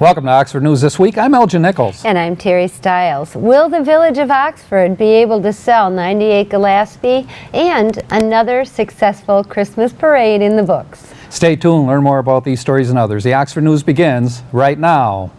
Welcome to Oxford News This Week. I'm Elgin Nichols. And I'm Terry Stiles. Will the Village of Oxford be able to sell 98 Gillespie and another successful Christmas parade in the books? Stay tuned, learn more about these stories and others. The Oxford News begins right now.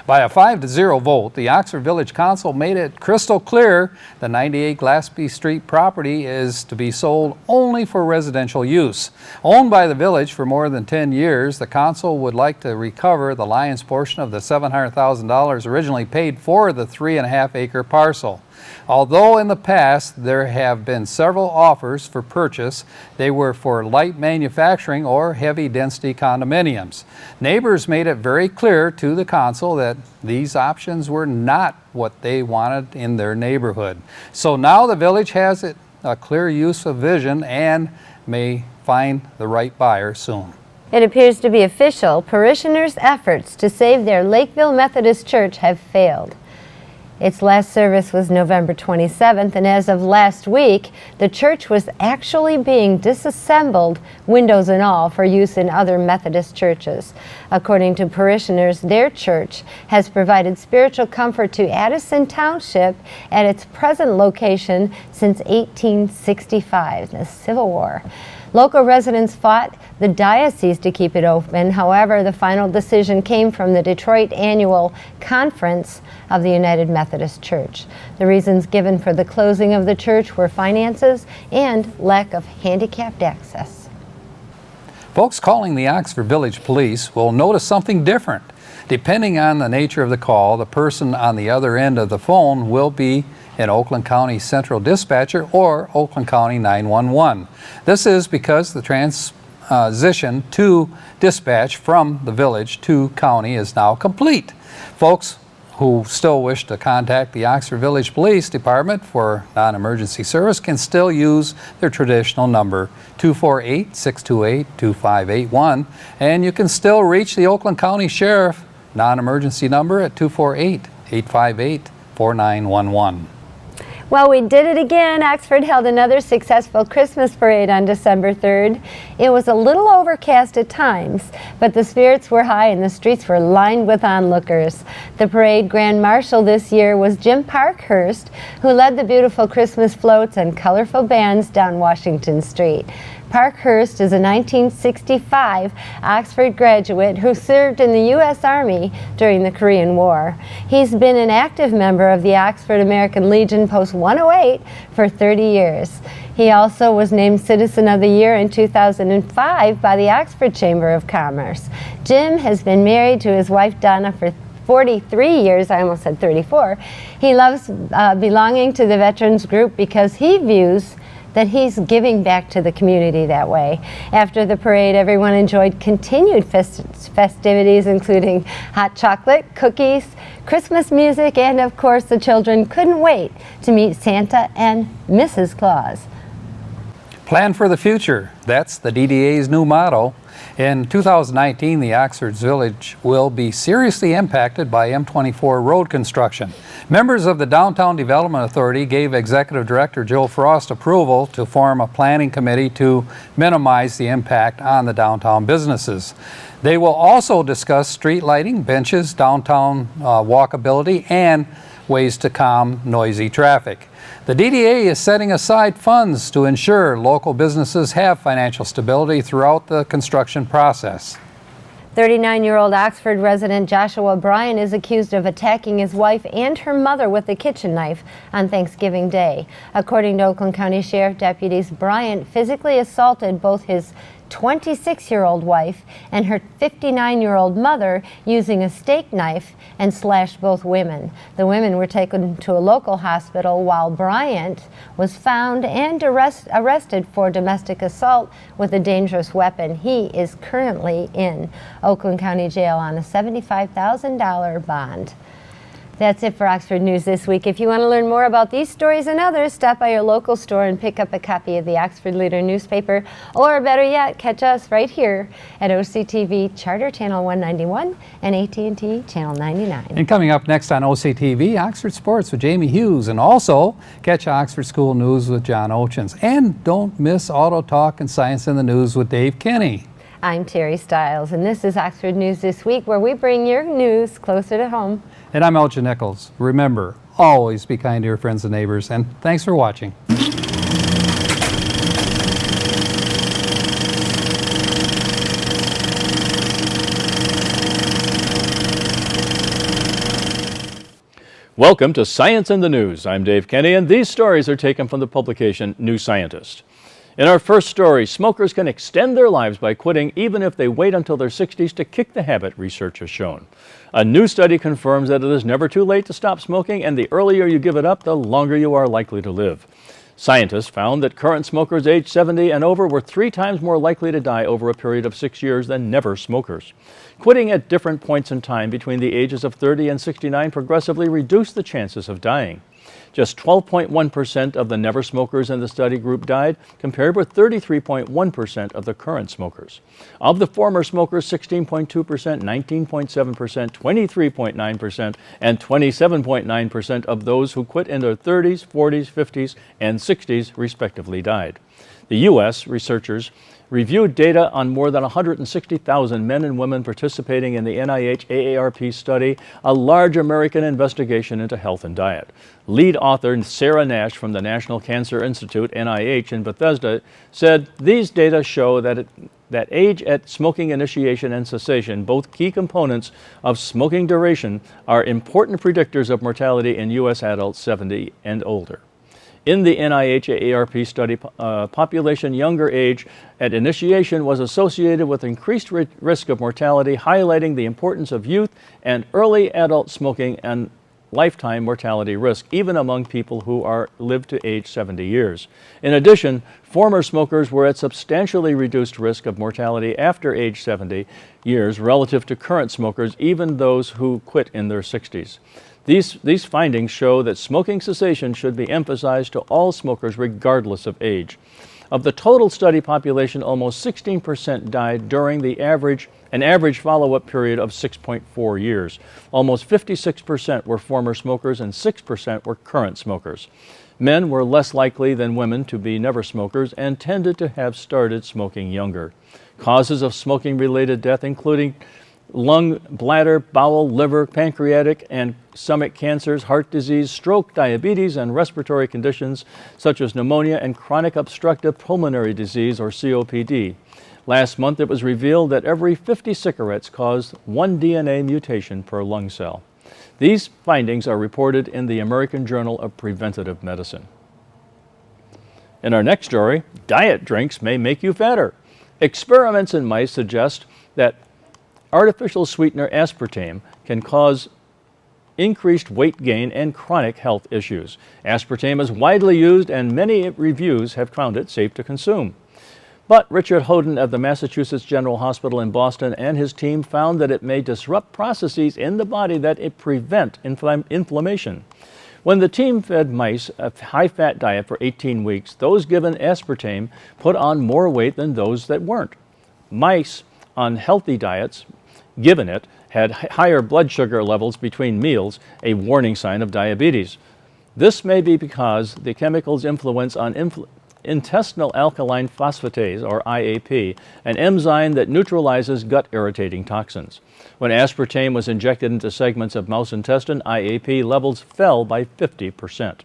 By a 5-0 vote, the Oxford Village Council made it crystal clear the 98 Gillespie Street property is to be sold only for residential use. Owned by the village for more than 10 years, the council would like to recover the lion's portion of the $700,000 originally paid for the 3.5-acre parcel. Although in the past there have been several offers for purchase, they were for light manufacturing or heavy density condominiums. Neighbors made it very clear to the council that these options were not what they wanted in their neighborhood. So now the village has a clear use of vision and may find the right buyer soon. It appears to be official. Parishioners' efforts to save their Lakeville Methodist Church have failed. Its last service was November 27th, and as of last week, the church was actually being disassembled, windows and all, for use in other Methodist churches. According to parishioners, their church has provided spiritual comfort to Addison Township at its present location since 1865, the Civil War. Local residents fought the diocese to keep it open. However, the final decision came from the Detroit Annual Conference of the United Methodist Church. The reasons given for the closing of the church were finances and lack of handicapped access. Folks calling the Oxford Village Police will notice something different. Depending on the nature of the call, the person on the other end of the phone will be an Oakland County Central Dispatcher or Oakland County 911. This is because the transition to dispatch from the village to county is now complete. Folks who still wish to contact the Oxford Village Police Department for non-emergency service can still use their traditional number, 248-628-2581, and you can still reach the Oakland County Sheriff non-emergency number at 248-858-4911. Well, we did it again. Oxford held another successful Christmas parade on December 3rd. It was a little overcast at times, but the spirits were high and the streets were lined with onlookers. The parade grand marshal this year was Jim Parkhurst, who led the beautiful Christmas floats and colorful bands down Washington Street. Parkhurst is a 1965 Oxford graduate who served in the U.S. Army during the Korean War. He's been an active member of the Oxford American Legion Post 108 for 30 years. He also was named Citizen of the Year in 2005 by the Oxford Chamber of Commerce. Jim has been married to his wife Donna for 43 years, I almost said 34. He loves belonging to the veterans group because he views that he's giving back to the community that way. After the parade, everyone enjoyed continued festivities, including hot chocolate, cookies, Christmas music, and of course the children couldn't wait to meet Santa and Mrs. Claus. Plan for the future. That's the DDA's new motto. In 2019, the Oxford Village will be seriously impacted by M24 road construction. Members of the Downtown Development Authority gave Executive Director Joe Frost approval to form a planning committee to minimize the impact on the downtown businesses. They will also discuss street lighting, benches, downtown walkability, and ways to calm noisy traffic. The DDA is setting aside funds to ensure local businesses have financial stability throughout the construction process. 39-year-old Oxford resident Joshua Bryan is accused of attacking his wife and her mother with a kitchen knife on Thanksgiving Day. According to Oakland County Sheriff deputies, Bryan physically assaulted both his 26-year-old wife and her 59-year-old mother using a steak knife and slashed both women. The women were taken to a local hospital while Bryant was found and arrested for domestic assault with a dangerous weapon. He is currently in Oakland County Jail on a $75,000 bond. That's it for Oxford News this week. If you want to learn more about these stories and others, stop by your local store and pick up a copy of the Oxford Leader newspaper, or better yet, catch us right here at OCTV Charter Channel 191 and AT&T Channel 99. And coming up next on OCTV, Oxford Sports with Jamie Hughes, and also catch Oxford School News with John Ochins. And don't miss Auto Talk and Science in the News with Dave Kenny. I'm Terry Stiles, and this is Oxford News This Week, where we bring your news closer to home. And I'm Elgin Nichols. Remember, always be kind to your friends and neighbors, and thanks for watching. Welcome to Science in the News. I'm Dave Kenny, and these stories are taken from the publication New Scientist. In our first story, smokers can extend their lives by quitting even if they wait until their 60s to kick the habit, research has shown. A new study confirms that it is never too late to stop smoking, and the earlier you give it up, the longer you are likely to live. Scientists found that current smokers aged 70 and over were 3 times more likely to die over a period of 6 years than never smokers. Quitting at different points in time between the ages of 30 and 69 progressively reduced the chances of dying. Just 12.1% of the never smokers in the study group died, compared with 33.1% of the current smokers. Of the former smokers, 16.2%, 19.7%, 23.9%, and 27.9% of those who quit in their 30s, 40s, 50s, and 60s respectively died. The U.S. researchers reviewed data on more than 160,000 men and women participating in the NIH AARP study, a large American investigation into health and diet. Lead author Sarah Nash from the National Cancer Institute, NIH, in Bethesda, said these data show that age at smoking initiation and cessation, both key components of smoking duration, are important predictors of mortality in U.S. adults 70 and older. In the NIH AARP study, population younger age at initiation was associated with increased risk of mortality, highlighting the importance of youth and early adult smoking and lifetime mortality risk, even among people who live to age 70 years. In addition, former smokers were at substantially reduced risk of mortality after age 70 years relative to current smokers, even those who quit in their 60s. These findings show that smoking cessation should be emphasized to all smokers regardless of age. Of the total study population, almost 16% died during an average follow-up period of 6.4 years. Almost 56% were former smokers and 6% were current smokers. Men were less likely than women to be never smokers and tended to have started smoking younger. Causes of smoking-related death including lung, bladder, bowel, liver, pancreatic, and stomach cancers, heart disease, stroke, diabetes, and respiratory conditions such as pneumonia and chronic obstructive pulmonary disease, or COPD. Last month, it was revealed that every 50 cigarettes caused 1 DNA mutation per lung cell. These findings are reported in the American Journal of Preventive Medicine. In our next story, diet drinks may make you fatter. Experiments in mice suggest that artificial sweetener aspartame can cause increased weight gain and chronic health issues. Aspartame is widely used and many reviews have found it safe to consume. But Richard Hoden of the Massachusetts General Hospital in Boston and his team found that it may disrupt processes in the body that prevent inflammation. When the team fed mice a high-fat diet for 18 weeks, those given aspartame put on more weight than those that weren't. Mice on healthy diets given it had higher blood sugar levels between meals, a warning sign of diabetes. This may be because the chemical's influence on intestinal alkaline phosphatase, or IAP, an enzyme that neutralizes gut-irritating toxins. When aspartame was injected into segments of mouse intestine, IAP levels fell by 50%.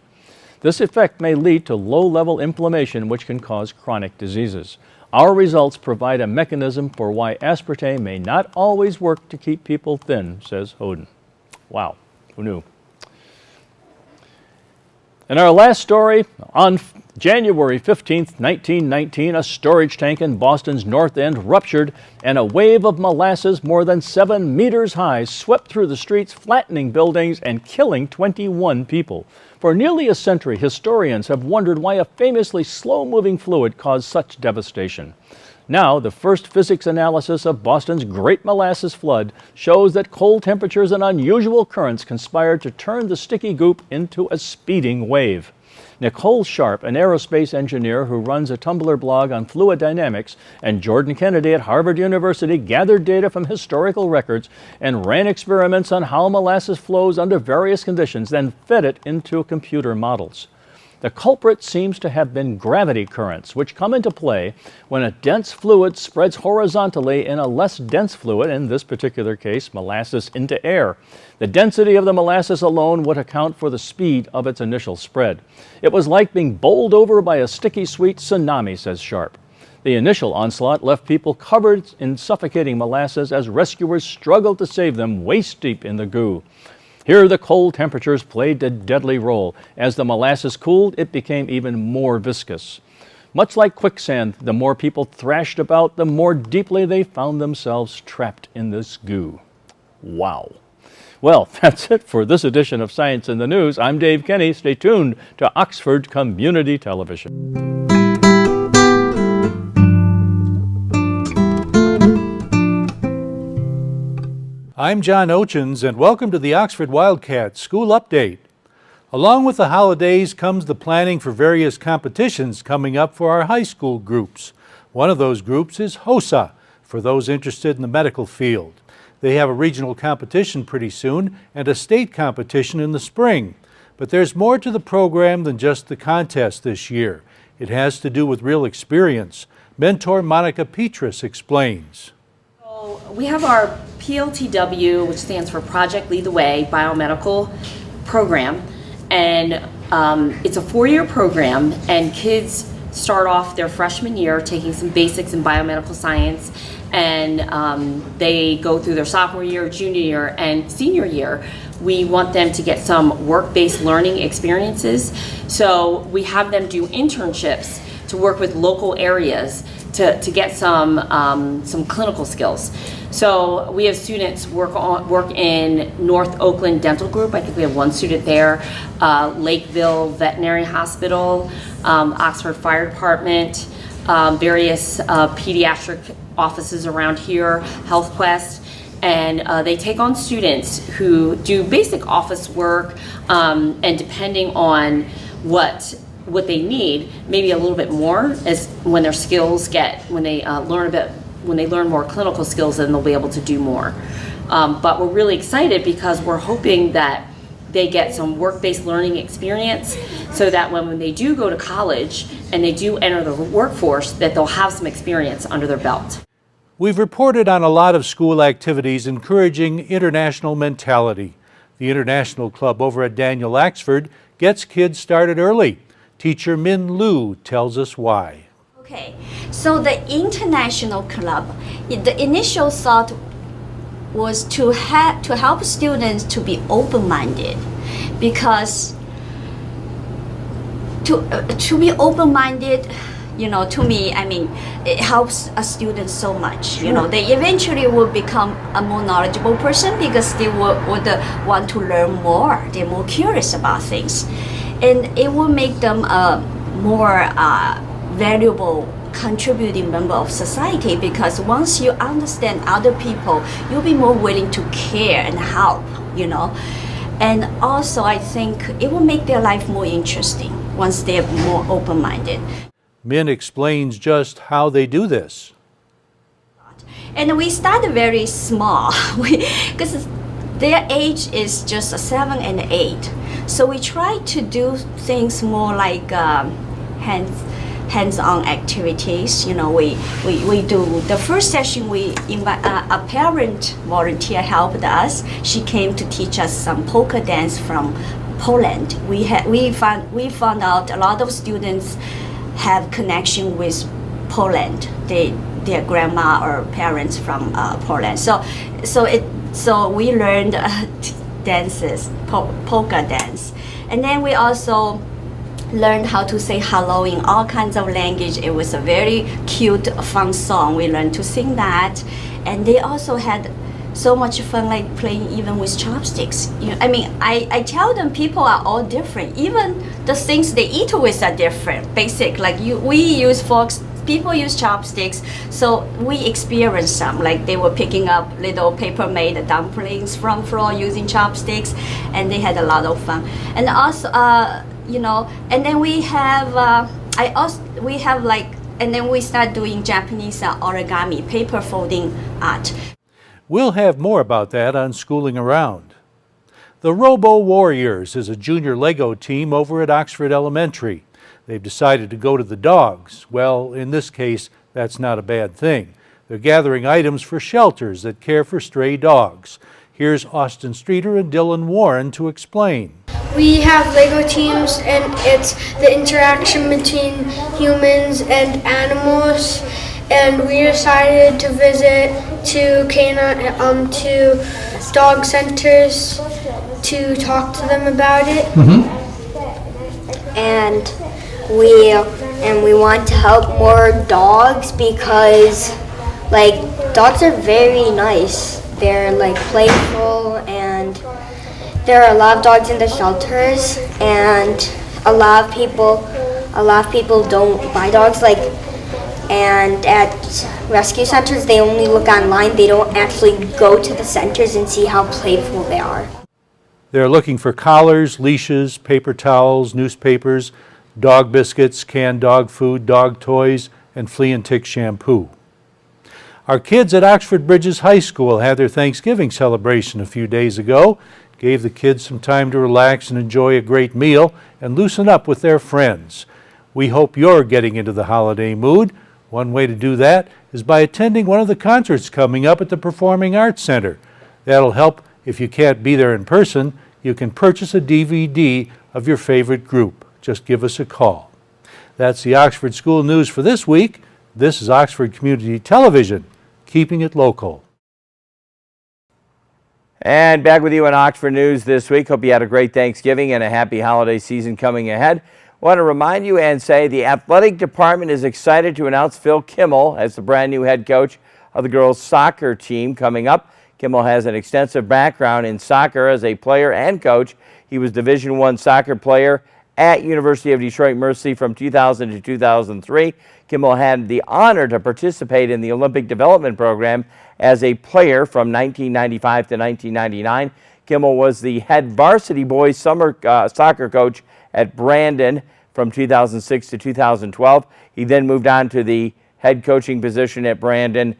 This effect may lead to low-level inflammation, which can cause chronic diseases. Our results provide a mechanism for why aspartame may not always work to keep people thin, says Hoden. Wow, who knew? In our last story, on January 15th, 1919, a storage tank in Boston's North End ruptured and a wave of molasses more than 7 meters high swept through the streets, flattening buildings and killing 21 people. For nearly a century, historians have wondered why a famously slow-moving fluid caused such devastation. Now, the first physics analysis of Boston's Great Molasses Flood shows that cold temperatures and unusual currents conspired to turn the sticky goop into a speeding wave. Nicole Sharp, an aerospace engineer who runs a Tumblr blog on fluid dynamics, and Jordan Kennedy at Harvard University gathered data from historical records and ran experiments on how molasses flows under various conditions, then fed it into computer models. The culprit seems to have been gravity currents, which come into play when a dense fluid spreads horizontally in a less dense fluid, in this particular case, molasses, into air. The density of the molasses alone would account for the speed of its initial spread. It was like being bowled over by a sticky sweet tsunami, says Sharp. The initial onslaught left people covered in suffocating molasses as rescuers struggled to save them waist deep in the goo. Here, the cold temperatures played a deadly role. As the molasses cooled, it became even more viscous. Much like quicksand, the more people thrashed about, the more deeply they found themselves trapped in this goo. Wow. Well, that's it for this edition of Science in the News. I'm Dave Kenny. Stay tuned to Oxford Community Television. I'm John Ochins, and welcome to the Oxford Wildcats School Update. Along with the holidays comes the planning for various competitions coming up for our high school groups. One of those groups is HOSA, for those interested in the medical field. They have a regional competition pretty soon and a state competition in the spring. But there's more to the program than just the contest this year. It has to do with real experience. Mentor Monica Petrus explains. We have our PLTW, which stands for Project Lead the Way Biomedical Program, and it's a 4-year program, and kids start off their freshman year taking some basics in biomedical science, and they go through their sophomore year, junior year, and senior year. We want them to get some work-based learning experiences, so we have them do internships to work with local areas to get some clinical skills. So we have students work in North Oakland Dental Group. I think we have one student there. Lakeville Veterinary Hospital, Oxford Fire Department, various pediatric offices around here, Health Quest, and they take on students who do basic office work, and depending on what they need, maybe a little bit more as when their skills when they learn more clinical skills, then they'll be able to do more. But we're really excited because we're hoping that they get some work-based learning experience so that when they do go to college and they do enter the workforce, that they'll have some experience under their belt. We've reported on a lot of school activities encouraging international mentality. The International Club over at Daniel Axford gets kids started early. Teacher Min Lu tells us why. Okay, so the International Club, the initial thought was to help students to be open-minded, because to be open-minded, to me, I mean, it helps a student so much. Sure. They eventually will become a more knowledgeable person because they would want to learn more. They're more curious about things. And it will make them a more valuable contributing member of society, because once you understand other people, you'll be more willing to care and help, And also I think it will make their life more interesting once they're more open-minded. Min explains just how they do this. And we started very small because their age is just 7 and 8. So we try to do things more like hands-on activities. We do the first session. We invite a parent volunteer helped us. She came to teach us some polka dance from Poland. We found out a lot of students have connection with Poland. Their grandma or parents from Poland. So we learned dances, polka dance, and then we also learned how to say hello in all kinds of language. It was a very cute, fun song. We learned to sing that. And they also had so much fun like playing even with chopsticks. I mean, I tell them people are all different. Even the things they eat with are different. Basic, like we use forks, people use chopsticks. So we experienced some, like they were picking up little paper-made dumplings from floor using chopsticks, and they had a lot of fun. And also, and then we have, and then we start doing Japanese origami, paper folding art. We'll have more about that on Schooling Around. The Robo Warriors is a junior Lego team over at Oxford Elementary. They've decided to go to the dogs. Well, in this case, that's not a bad thing. They're gathering items for shelters that care for stray dogs. Here's Austin Streeter and Dylan Warren to explain. We have Lego teams, and it's the interaction between humans and animals. And we decided to visit to dog centers to talk to them about it. And we want to help more dogs because dogs are very nice. They're playful, and there are a lot of dogs in the shelters, and a lot of people don't buy dogs. And at rescue centers, they only look online. They don't actually go to the centers and see how playful they are. They're looking for collars, leashes, paper towels, newspapers, dog biscuits, canned dog food, dog toys, and flea and tick shampoo. Our kids at Oxford Bridges High School had their Thanksgiving celebration a few days ago. Gave the kids some time to relax and enjoy a great meal and loosen up with their friends. We hope you're getting into the holiday mood. One way to do that is by attending one of the concerts coming up at the Performing Arts Center. That'll help if you can't be there in person. You can purchase a DVD of your favorite group. Just give us a call. That's the Oxford School News for this week. This is Oxford Community Television, keeping it local. And back with you on Oxford News this week. Hope you had a great Thanksgiving and a happy holiday season coming ahead. Want to remind you and say the athletic department is excited to announce Phil Kimmel as the brand new head coach of the girls soccer team coming up. Kimmel has an extensive background in soccer as a player and coach. He was Division I soccer player at University of Detroit Mercy from 2000 to 2003. Kimmel had the honor to participate in the Olympic Development Program as a player from 1995 to 1999. Kimmel was the head varsity boys summer soccer coach at Brandon from 2006 to 2012. He then moved on to the head coaching position at Brandon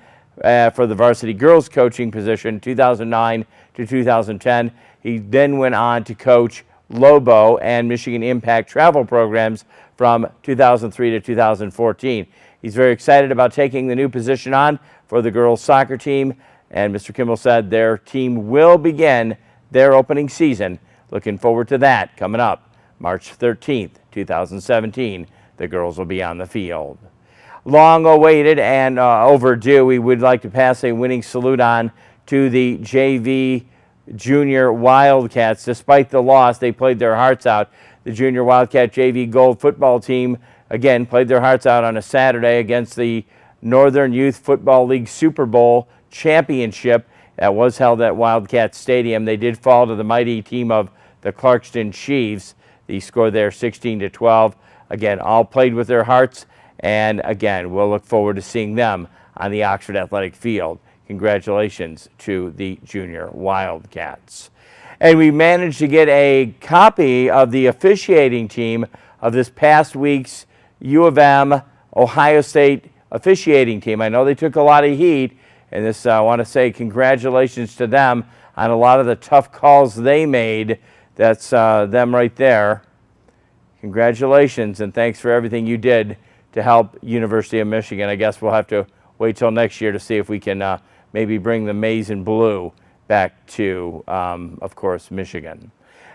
for the varsity girls coaching position 2009 to 2010. He then went on to coach Lobo and Michigan Impact travel programs from 2003 to 2014. He's very excited about taking the new position on for the girls soccer team, and Mr. Kimmel said their team will begin their opening season. Looking forward to that coming up March 13th, 2017. The girls will be on the field. Long awaited and overdue, we would like to pass a winning salute on to the JV Junior Wildcats. Despite the loss, they played their hearts out. The Junior Wildcat JV Gold football team, again, played their hearts out on a Saturday against the Northern Youth Football League Super Bowl Championship that was held at Wildcat Stadium. They did fall to the mighty team of the Clarkston Chiefs. The score there 16-12. Again, all played with their hearts, and again, we'll look forward to seeing them on the Oxford Athletic Field. Congratulations to the Junior Wildcats. And we managed to get a copy of the officiating team of this past week's U of M Ohio State officiating team. I know they took a lot of heat, and this I want to say congratulations to them on a lot of the tough calls they made. That's them right there. Congratulations, and thanks for everything you did to help University of Michigan. I guess we'll have to wait till next year to see if we can maybe bring the maize and blue back to, of course, Michigan.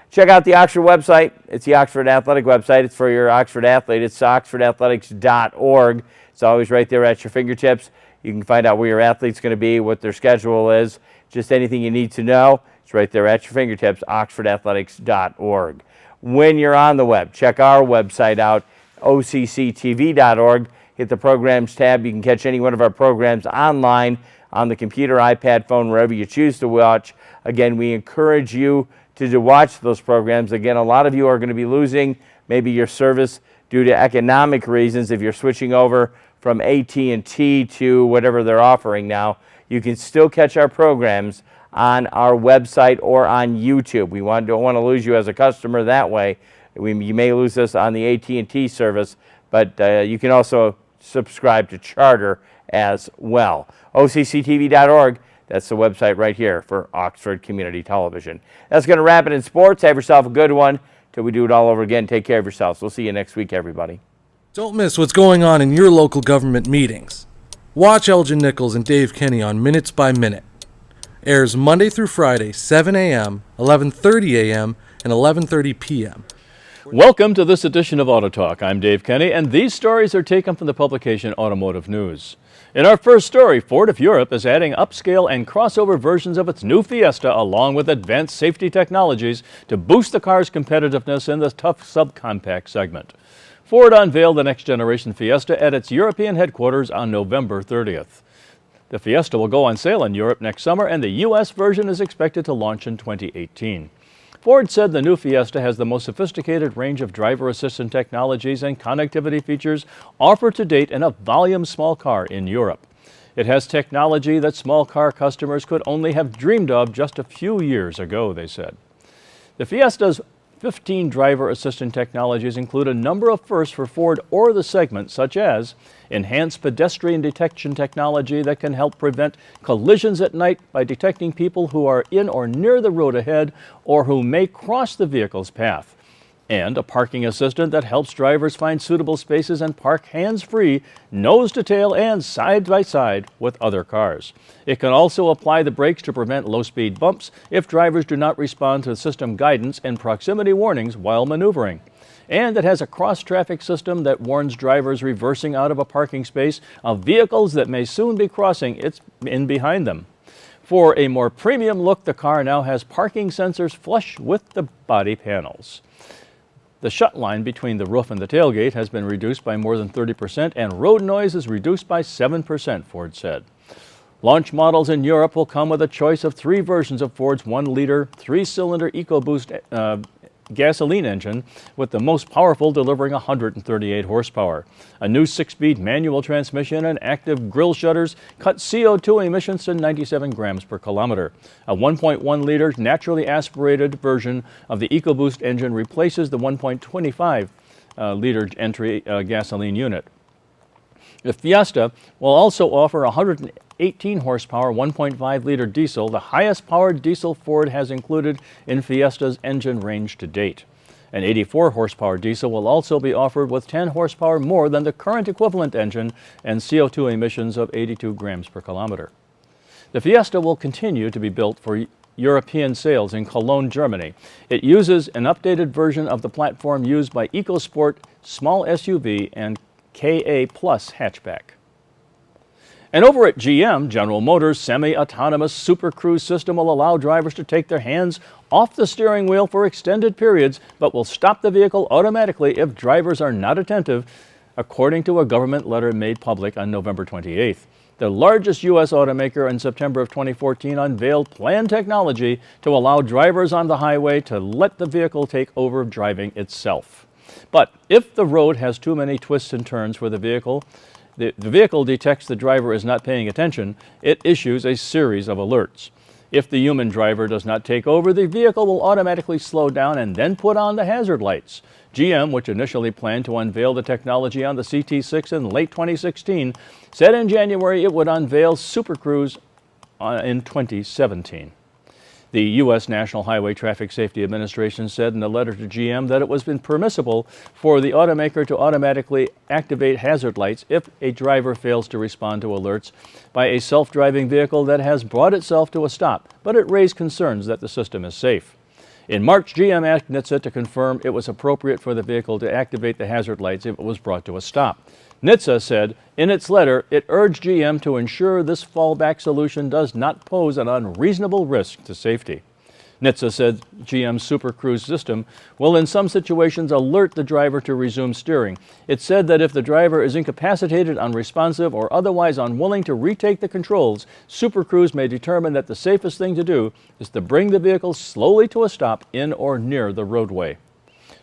Check out the Oxford website. It's the Oxford Athletic website. It's for your Oxford athlete. It's oxfordathletics.org. It's always right there at your fingertips. You can find out where your athlete's going to be, what their schedule is, just anything you need to know. It's right there at your fingertips, oxfordathletics.org. when you're on the web. Check our website out, occtv.org. Hit the Programs tab. You can catch any one of our programs online on the computer, iPad, phone, wherever you choose to watch. Again, we encourage you to watch those programs. Again, a lot of you are going to be losing maybe your service due to economic reasons if you're switching over from AT&T to whatever they're offering now. You can still catch our programs on our website or on YouTube. We don't want to lose you as a customer that way. You may lose us on the AT&T service, but you can also subscribe to Charter as well. OCCTV.org, that's the website right here for Oxford Community Television. That's going to wrap it in sports. Have yourself a good one. Till we do it all over again, take care of yourselves. We'll see you next week, everybody. Don't miss what's going on in your local government meetings. Watch Elgin Nichols and Dave Kenny on Minutes by Minute. Airs Monday through Friday, 7 a.m., 11:30 a.m., and 11:30 p.m. Welcome to this edition of Auto Talk. I'm Dave Kenny, and these stories are taken from the publication Automotive News. In our first story, Ford of Europe is adding upscale and crossover versions of its new Fiesta along with advanced safety technologies to boost the car's competitiveness in the tough subcompact segment. Ford unveiled the next-generation Fiesta at its European headquarters on November 30th. The Fiesta will go on sale in Europe next summer, and the U.S. version is expected to launch in 2018. Ford said the new Fiesta has the most sophisticated range of driver assistant technologies and connectivity features offered to date in a volume small car in Europe. It has technology that small car customers could only have dreamed of just a few years ago, they said. The Fiesta's 15 driver assistant technologies include a number of firsts for Ford or the segment, such as enhanced pedestrian detection technology that can help prevent collisions at night by detecting people who are in or near the road ahead or who may cross the vehicle's path, and a parking assistant that helps drivers find suitable spaces and park hands-free, nose to tail and side by side with other cars. It can also apply the brakes to prevent low-speed bumps if drivers do not respond to system guidance and proximity warnings while maneuvering. And it has a cross-traffic system that warns drivers reversing out of a parking space of vehicles that may soon be crossing in behind them. For a more premium look, the car now has parking sensors flush with the body panels. The shut line between the roof and the tailgate has been reduced by more than 30%, and road noise is reduced by 7%, Ford said. Launch models in Europe will come with a choice of 3 versions of Ford's 1-liter, 3-cylinder EcoBoost gasoline engine, with the most powerful delivering 138 horsepower. A new 6-speed manual transmission and active grille shutters cut CO2 emissions to 97 grams per kilometer. A 1.1-liter naturally aspirated version of the EcoBoost engine replaces the 1.25-liter entry gasoline unit. The Fiesta will also offer 118 horsepower 1.5-liter diesel, the highest powered diesel Ford has included in Fiesta's engine range to date. An 84 horsepower diesel will also be offered with 10 horsepower more than the current equivalent engine and CO2 emissions of 82 grams per kilometer. The Fiesta will continue to be built for European sales in Cologne, Germany. It uses an updated version of the platform used by EcoSport small SUV and KA Plus hatchback. And over at GM, General Motors' semi-autonomous Super Cruise system will allow drivers to take their hands off the steering wheel for extended periods, but will stop the vehicle automatically if drivers are not attentive, according to a government letter made public on November 28th. The largest U.S. automaker in September of 2014 unveiled planned technology to allow drivers on the highway to let the vehicle take over driving itself. But if the road has too many twists and turns for the vehicle detects the driver is not paying attention, it issues a series of alerts. If the human driver does not take over, the vehicle will automatically slow down and then put on the hazard lights. GM, which initially planned to unveil the technology on the CT6 in late 2016, said in January it would unveil Super Cruise in 2017. The U.S. National Highway Traffic Safety Administration said in a letter to GM that it was permissible for the automaker to automatically activate hazard lights if a driver fails to respond to alerts by a self-driving vehicle that has brought itself to a stop, but it raised concerns that the system is safe. In March, GM asked NHTSA to confirm it was appropriate for the vehicle to activate the hazard lights if it was brought to a stop. NHTSA said in its letter it urged GM to ensure this fallback solution does not pose an unreasonable risk to safety. NHTSA said GM's Super Cruise system will in some situations alert the driver to resume steering. It said that if the driver is incapacitated, unresponsive, or otherwise unwilling to retake the controls, Super Cruise may determine that the safest thing to do is to bring the vehicle slowly to a stop in or near the roadway.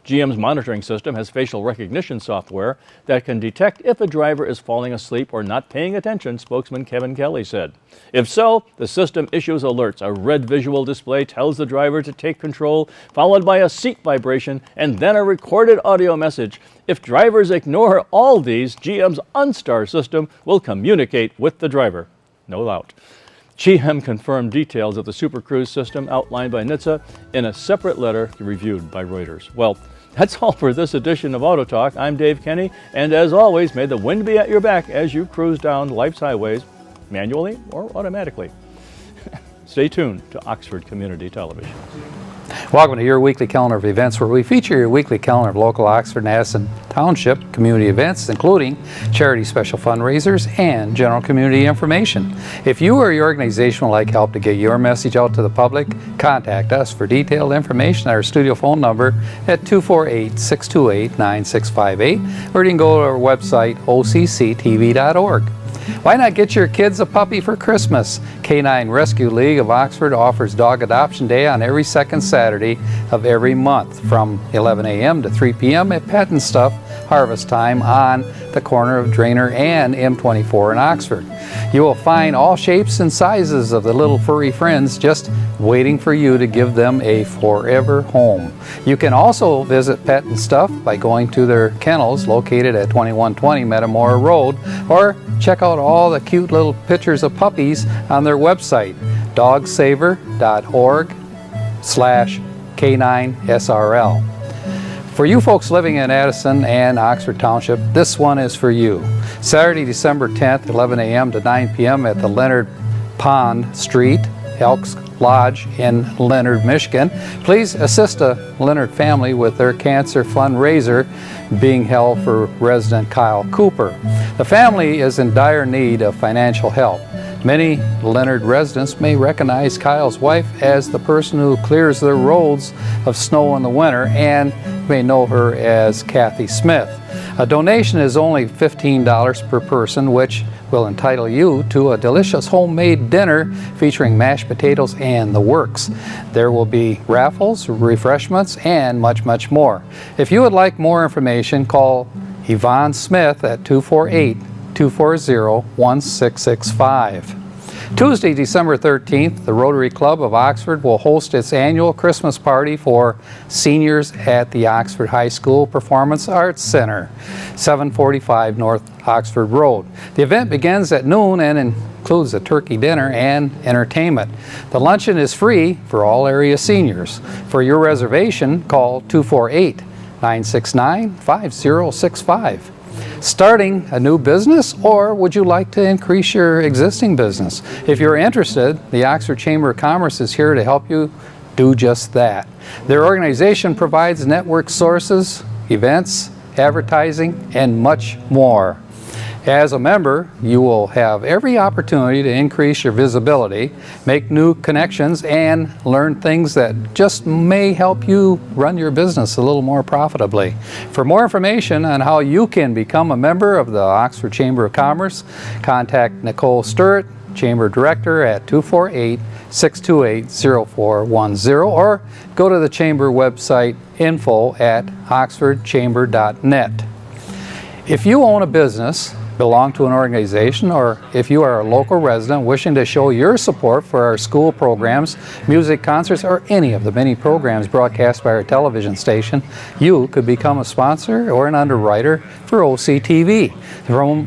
GM's monitoring system has facial recognition software that can detect if a driver is falling asleep or not paying attention, spokesman Kevin Kelly said. If so, the system issues alerts. A red visual display tells the driver to take control, followed by a seat vibration and then a recorded audio message. If drivers ignore all these, GM's OnStar system will communicate with the driver. No doubt. GM confirmed details of the Super Cruise system outlined by NHTSA in a separate letter reviewed by Reuters. Well, that's all for this edition of Auto Talk. I'm Dave Kenny, and as always, may the wind be at your back as you cruise down life's highways, manually or automatically. Stay tuned to Oxford Community Television. Welcome to your weekly calendar of events, where we feature your weekly calendar of local Oxford and Addison Township community events, including charity special fundraisers and general community information. If you or your organization would like help to get your message out to the public, contact us for detailed information at our studio phone number at 248-628-9658, or you can go to our website, occtv.org. Why not get your kids a puppy for Christmas? Canine Rescue League of Oxford offers Dog Adoption Day on every second Saturday of every month from 11 a.m. to 3 p.m. at Pet and Stuff Harvest Time on the corner of Drainer and M24 in Oxford. You will find all shapes and sizes of the little furry friends just waiting for you to give them a forever home. You can also visit Pet and Stuff by going to their kennels located at 2120 Metamora Road, or check out all the cute little pictures of puppies on their website, dogsaver.org/K9SRL. For you folks living in Addison and Oxford Township, this one is for you. Saturday, December 10th, 11 a.m. to 9 p.m. at the Leonard Pond Street, Elks Lodge in Leonard, Michigan. Please assist a Leonard family with their cancer fundraiser being held for resident Kyle Cooper. The family is in dire need of financial help. Many Leonard residents may recognize Kyle's wife as the person who clears their roads of snow in the winter, and may know her as Kathy Smith. A donation is only $15 per person, which will entitle you to a delicious homemade dinner featuring mashed potatoes and the works. There will be raffles, refreshments, and much, much more. If you would like more information, call Yvonne Smith at 248-240-1665. Tuesday, December 13th, the Rotary Club of Oxford will host its annual Christmas party for seniors at the Oxford High School Performance Arts Center, 745 North Oxford Road. The event begins at noon and includes a turkey dinner and entertainment. The luncheon is free for all area seniors. For your reservation, call 248-969-5065. Starting a new business, or would you like to increase your existing business? If you're interested, the Oxford Chamber of Commerce is here to help you do just that. Their organization provides network sources, events, advertising, and much more. As a member, you will have every opportunity to increase your visibility, make new connections, and learn things that just may help you run your business a little more profitably. For more information on how you can become a member of the Oxford Chamber of Commerce, contact Nicole Sturt, Chamber Director, at 248-628-0410, or go to the Chamber website, info@oxfordchamber.net. If you own a business, belong to an organization, or if you are a local resident wishing to show your support for our school programs, music concerts, or any of the many programs broadcast by our television station, you could become a sponsor or an underwriter for OCTV.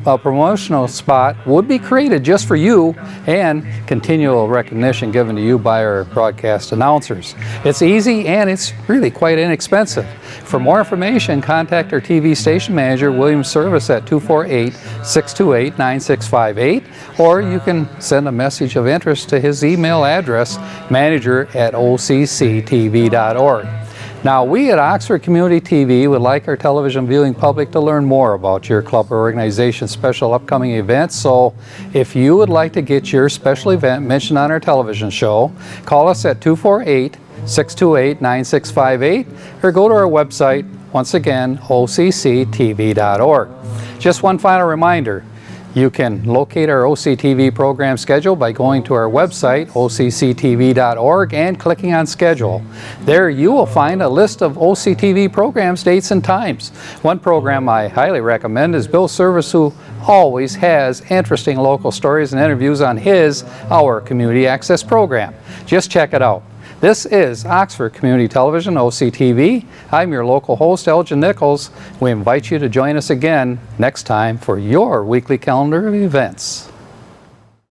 A promotional spot would be created just for you, and continual recognition given to you by our broadcast announcers. It's easy and it's really quite inexpensive. For more information, contact our TV station manager, William Service, at 248-628-9658, or you can send a message of interest to his email address, manager@occtv.org. Now, we at Oxford Community TV would like our television viewing public to learn more about your club or organization's special upcoming events. So if you would like to get your special event mentioned on our television show, call us at 248 628-9658, or go to our website, once again, occtv.org. Just one final reminder, you can locate our OCTV program schedule by going to our website, occtv.org, and clicking on schedule. There you will find a list of OCTV programs, dates, and times. One program I highly recommend is Bill Service, who always has interesting local stories and interviews on our Community Access program. Just check it out. This is Oxford Community Television, OCTV. I'm your local host, Elgin Nichols. We invite you to join us again next time for your weekly calendar of events.